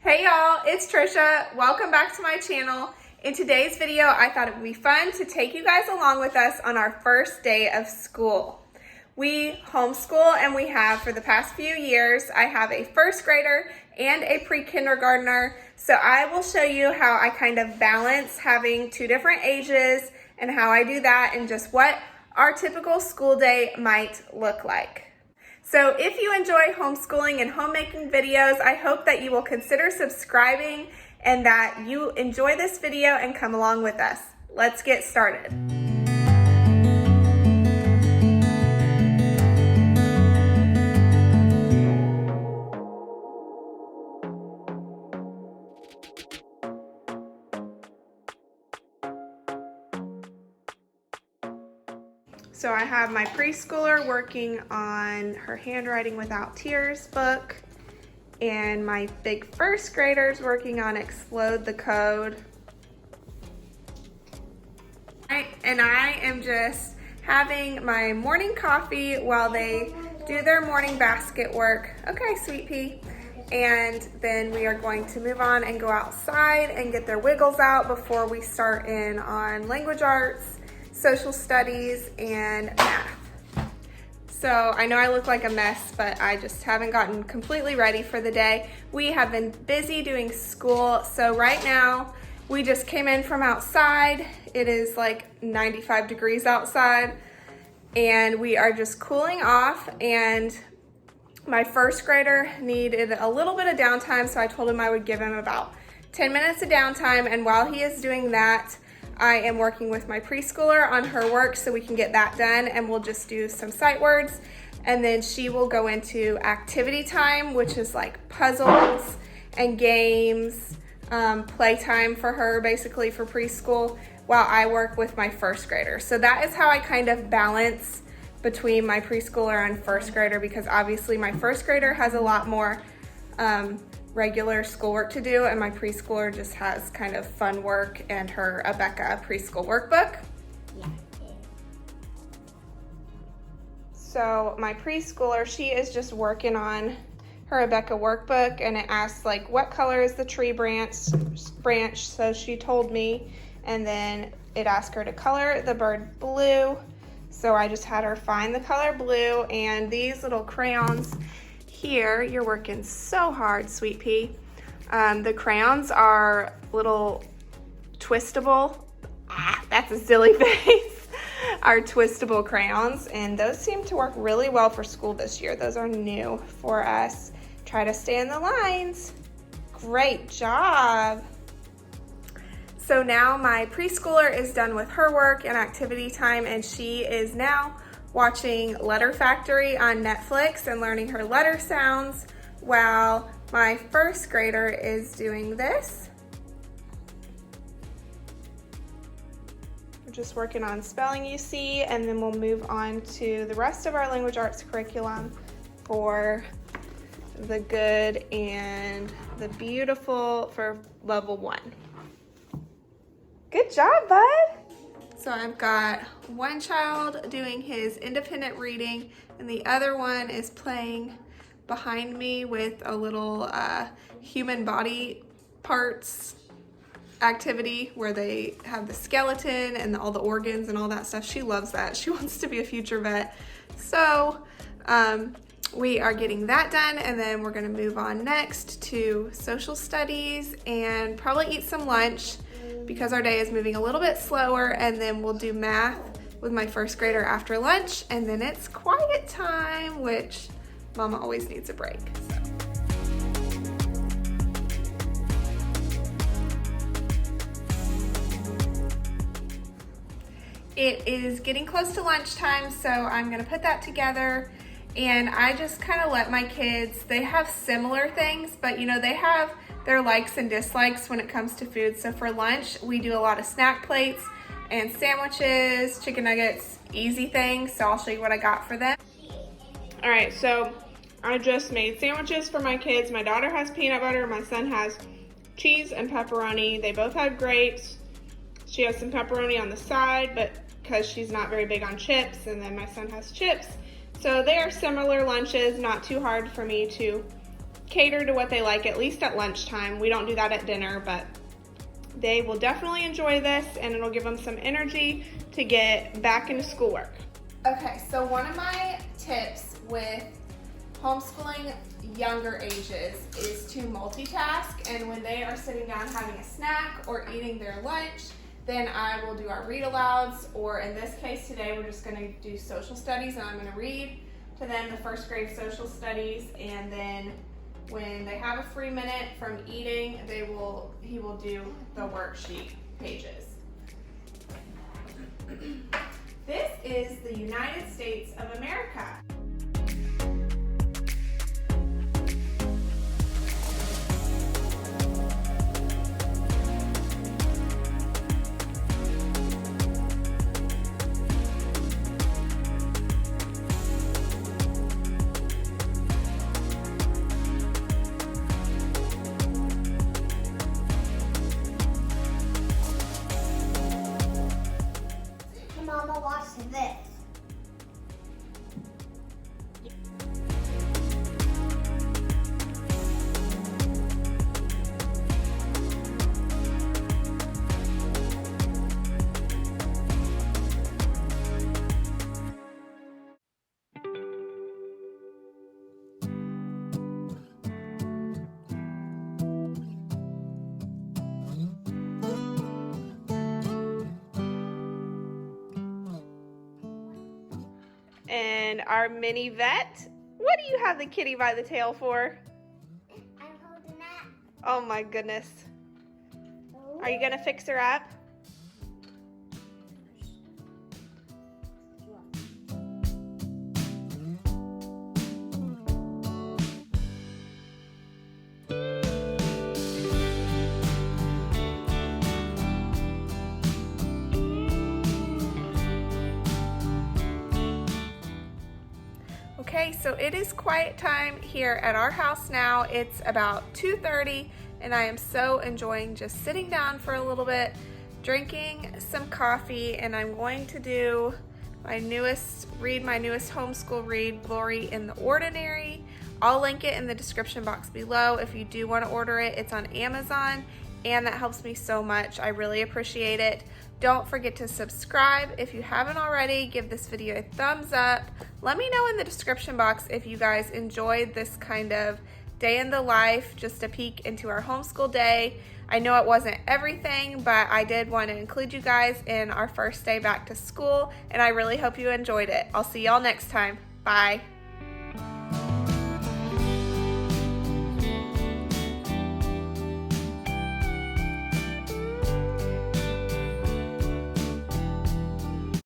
Hey y'all, it's Trisha. Welcome back to my channel. In today's video, I thought it would be fun to take you guys along with us on our first day of school. We homeschool and we have for the past few years. I have a first grader and a pre-kindergartner. So I will show you how I kind of balance having two different ages and how I do that and just what our typical school day might look like. So if you enjoy homeschooling and homemaking videos, I hope that you will consider subscribing and that you enjoy this video and come along with us. Let's get started. So I have my preschooler working on her Handwriting Without Tears book, and my big first graders working on Explode the Code. And I am just having my morning coffee while they do their morning basket work. Okay, sweet pea. And then we are going to move on and go outside and get their wiggles out before we start in on language arts, social studies, and math. So I know I look like a mess, but I just haven't gotten completely ready for the day. We have been busy doing school. So right now we just came in from outside. It is like 95 degrees outside and we are just cooling off, and my first grader needed a little bit of downtime. So I told him I would give him about 10 minutes of downtime. And while he is doing that, I am working with my preschooler on her work so we can get that done, and we'll just do some sight words, and then she will go into activity time, which is like puzzles and games, playtime for her basically for preschool, while I work with my first grader. So that is how I kind of balance between my preschooler and first grader, because obviously my first grader has a lot more regular schoolwork to do, and my preschooler just has kind of fun work and her Abeka preschool workbook. Yeah. So my preschooler, she is just working on her Abeka workbook, and it asks like what color is the tree branch, so she told me, and then it asked her to color the bird blue. So I just had her find the color blue, and these little crayons here, you're working so hard, sweet pea. The crayons are little twistable, that's a silly face, are twistable crayons, and those seem to work really well for school this year. Those are new for us. Try to stay in the lines. Great job. So now my preschooler is done with her work and activity time, and she is now watching Letter Factory on Netflix and learning her letter sounds, while my first grader is doing this. We're just working on spelling, you see, and then we'll move on to the rest of our language arts curriculum for the good and the beautiful for level 1. Good job, bud. So I've got one child doing his independent reading, and the other one is playing behind me with a little human body parts activity where they have the skeleton and all the organs and all that stuff. She loves that. She wants to be a future vet. So we are getting that done, and then we're gonna move on next to social studies and probably eat some lunch, because our day is moving a little bit slower, and then we'll do math with my first grader after lunch, and then it's quiet time, which Mama always needs a break. So. It is getting close to lunchtime, so I'm gonna put that together, and I just kind of let my kids, they have similar things, but you know, they have their likes and dislikes when it comes to food. So for lunch, we do a lot of snack plates and sandwiches, chicken nuggets, easy things. So I'll show you what I got for them. All right, so I just made sandwiches for my kids. My daughter has peanut butter, my son has cheese and pepperoni. They both have grapes. She has some pepperoni on the side, but because she's not very big on chips, and then my son has chips. So they are similar lunches, not too hard for me to cater to what they like, at least at lunchtime. We don't do that at dinner, but they will definitely enjoy this, and it'll give them some energy to get back into schoolwork. Okay, so one of my tips with homeschooling younger ages is to multitask, and when they are sitting down having a snack or eating their lunch, then I will do our read alouds, or in this case today we're just going to do social studies, and I'm going to read to them the first grade social studies, and then when they have a free minute from eating, he will do the worksheet pages. This is the United States of America. Mama, watch this. And our mini vet, what do you have the kitty by the tail for? I'm holding that. Oh my goodness. Are you gonna fix her up? Okay, so it is quiet time here at our house now. It's about 2:30, and I am so enjoying just sitting down for a little bit, drinking some coffee, and I'm going to do my newest homeschool read, Glory in the Ordinary. I'll link it in the description box below if you do want to order it. It's on Amazon, and that helps me so much. I really appreciate it. Don't forget to subscribe if you haven't already. Give this video a thumbs up. Let me know in the description box if you guys enjoyed this kind of day in the life, just a peek into our homeschool day. I know it wasn't everything, but I did want to include you guys in our first day back to school, and I really hope you enjoyed it. I'll see y'all next time. Bye.